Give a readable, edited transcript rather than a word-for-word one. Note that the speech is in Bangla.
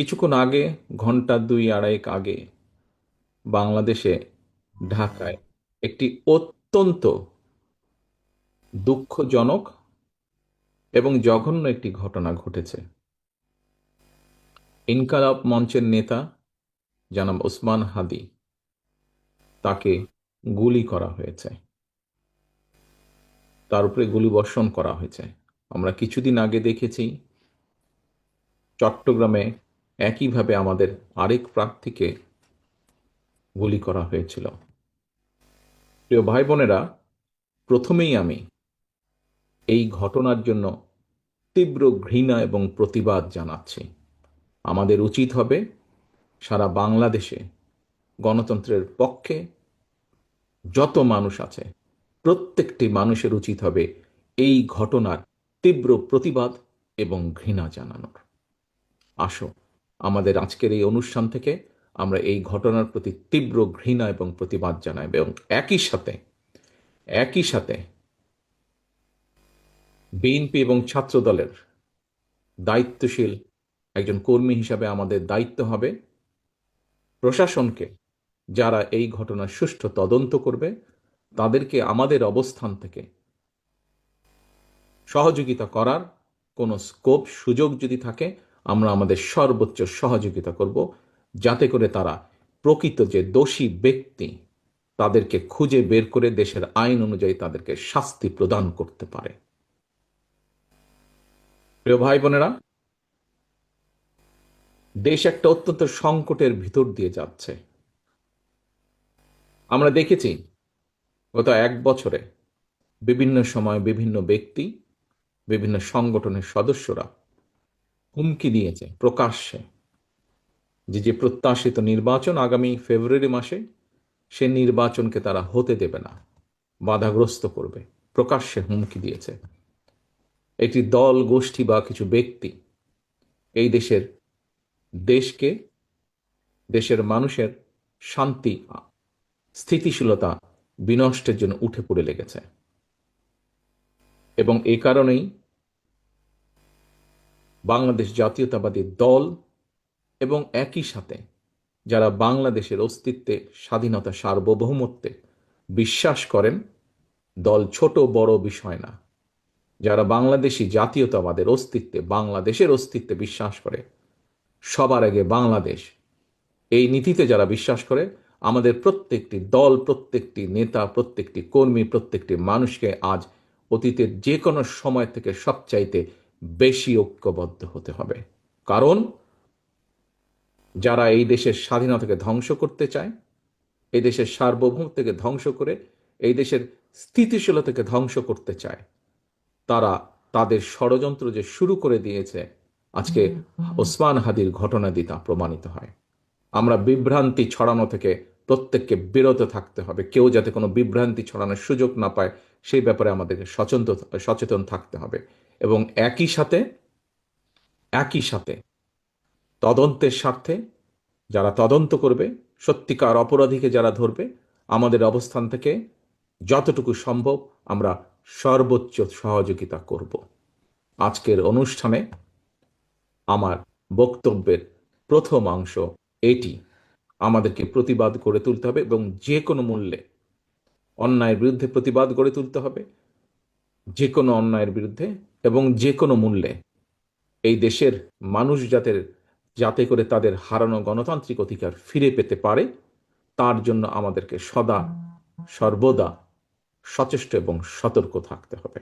কিছুক্ষণ আগে, ঘন্টা দুই আড়াইক আগে, বাংলাদেশে ঢাকায় একটি অত্যন্ত দুঃখজনক এবং জঘন্য একটি ঘটনা ঘটেছে। ইনকালাব মঞ্চের নেতা জনাব ওসমান হাদি, তাকে গুলি করা হয়েছে, তার উপরে গুলিবর্ষণ করা হয়েছে। আমরা কিছুদিন আগে দেখেছি চট্টগ্রামে একইভাবে আমাদের আরেক প্রার্থীকে গুলি করা হয়েছিল। প্রিয় ভাই বোনেরা, প্রথমেই আমি এই ঘটনার জন্য তীব্র ঘৃণা এবং প্রতিবাদ জানাচ্ছি। আমাদের উচিত হবে সারা বাংলাদেশে গণতন্ত্রের পক্ষে যত মানুষ আছে প্রত্যেকটি মানুষের উচিত হবে এই ঘটনার তীব্র প্রতিবাদ এবং ঘৃণা জানানোর। আসো, আমাদের আজকের এই অনুষ্ঠান থেকে আমরা এই ঘটনার প্রতি তীব্র ঘৃণা এবং প্রতিবাদ জানাই এবং একই সাথে বিএনপি এবং ছাত্র দলের দায়িত্বশীল একজন কর্মী হিসাবে আমাদের দায়িত্ব হবে প্রশাসনকে, যারা এই ঘটনার সুষ্ঠু তদন্ত করবে, তাদেরকে আমাদের অবস্থান থেকে সহযোগিতা করার কোনো স্কোপ সুযোগ যদি থাকে, আমরা আমাদের সর্বোচ্চ সহযোগিতা করব, যাতে করে তারা প্রকৃত যে দোষী ব্যক্তি তাদেরকে খুঁজে বের করে দেশের আইন অনুযায়ী তাদেরকে শাস্তি প্রদান করতে পারে। প্রিয় ভাই বোনেরা, দেশ একটা অত্যন্ত সংকটের ভিতর দিয়ে যাচ্ছে। আমরা দেখেছি গত এক বছরে বিভিন্ন সময় বিভিন্ন ব্যক্তি, বিভিন্ন সংগঠনের সদস্যরা হুমকি দিয়েছে প্রকাশ্যে যে প্রত্যাশিত নির্বাচন আগামী ফেব্রুয়ারি মাসে, সে নির্বাচনকে তারা হতে দেবে না, বাধাগ্রস্ত করবে। প্রকাশ্যে হুমকি দিয়েছে একটি দল, গোষ্ঠী বা কিছু ব্যক্তি এই দেশকে, দেশের মানুষের শান্তি, স্থিতিশীলতা বিনষ্টের জন্য উঠে পড়ে লেগেছে। এবং এই কারণেই বাংলাদেশ জাতীয়তাবাদী দল এবং একই সাথে যারা বাংলাদেশের অস্তিত্বে, স্বাধীনতা, সার্বভৌমত্বে বিশ্বাস করেন, দল ছোট বড় বিষয় না, যারা বাংলাদেশি জাতীয়তাবাদের অস্তিত্বে, বাংলাদেশের অস্তিত্বে বিশ্বাস করে, সবার আগে বাংলাদেশ, এই নীতিতে যারা বিশ্বাস করে, আমাদের প্রত্যেকটি দল, প্রত্যেকটি নেতা, প্রত্যেকটি কর্মী, প্রত্যেকটি মানুষকে আজ অতীতের যে কোনো সময় থেকে সবচাইতে বেশি ঐক্যবদ্ধ হতে হবে। কারণ যারা এই দেশের স্বাধীনতাকে ধ্বংস করতে চায়, এই দেশের সার্বভৌমত্বকে ধ্বংস করে এই দেশের স্থিতিশীলতাকে ধ্বংস করতে চায়, তারা তাদের ষড়যন্ত্র যে শুরু করে দিয়েছে, আজকে ওসমান হাদির ঘটনা দিয়ে তা প্রমাণিত হয়। আমরা বিভ্রান্তি ছড়ানো থেকে প্রত্যেককে বিরত থাকতে হবে। কেউ যাতে কোনো বিভ্রান্তি ছড়ানোর সুযোগ না পায়, সেই ব্যাপারে আমাদেরকে সচেতন থাকতে হবে। এবং একই সাথে তদন্তের স্বার্থে যারা তদন্ত করবে, সত্যিকার অপরাধীকে যারা ধরবে, আমাদের অবস্থান থেকে যতটুকু সম্ভব আমরা সর্বোচ্চ সহযোগিতা করব। আজকের অনুষ্ঠানে আমার বক্তব্যের প্রথম অংশ এটি। আমাদেরকে প্রতিবাদ গড়ে তুলতে হবে এবং যে কোনো মূল্যে অন্যায়ের বিরুদ্ধে প্রতিবাদ গড়ে তুলতে হবে, যে কোনো অন্যায়ের বিরুদ্ধে এবং যে কোনো মূল্যে এই দেশের মানুষ যাতে করে তাদের হারানো গণতান্ত্রিক অধিকার ফিরে পেতে পারে, তার জন্য আমাদেরকে সদা সর্বদা সচেষ্ট এবং সতর্ক থাকতে হবে।